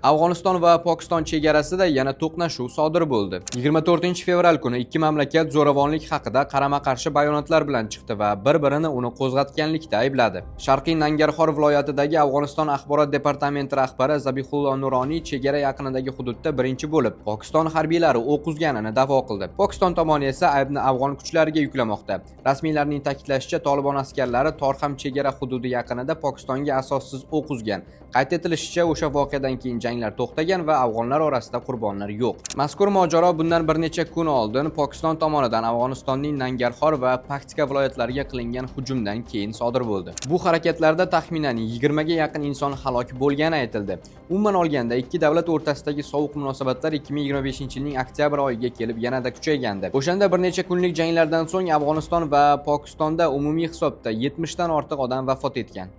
Afg'oniston va Pokiston chegarasida yana to'qnashuv sodir bo'ldi. 24-fevral kuni ikki mamlakat zo'ravonlik haqida qarama-qarshi bayonotlar bilan chiqdi va bir-birini uni qo'zg'atganlikda aybladi. Sharqiy Nangarxor viloyatidagi Afg'oniston axborot departamenti rahbari Zabihullo Nuroniy chegara yaqinidagi hududda birinchi bo'lib Pokiston harbiylari o'q uzganini da'vo qildi. Pokiston tomoni esa aybni afg'on kuchlariga yuklamoqda. Rasmiylarning ta'kidlashicha, Tolibon askarlari Torxam chegara hududi yaqinida Pokistonga asossiz o'q uzgan. Qayd etilishicha, o'sha voqeadan keyin janglar to'xtagan va afg'onlar orasida qurbonlar yo'q. Mazkur mojaro bundan bir necha kun oldin Pokiston tomonidan Afg'onistonning Nangarxor va Paktika viloyatlariga qilingan hujumdan keyin sodir bo'ldi. Bu harakatlarda taxminan 20 ga yaqin inson halok bo'lgani aytildi. Umuman olganda ikki davlat o'rtasidagi sovuq munosabatlar 2025-yilning oktyabr oyiga kelib yanada kuchaygandi. O'shanda bir necha kunlik janglardan so'ng Afg'oniston va Pokistonda umumiy hisobda 70 dan ortiq odam vafot etgan.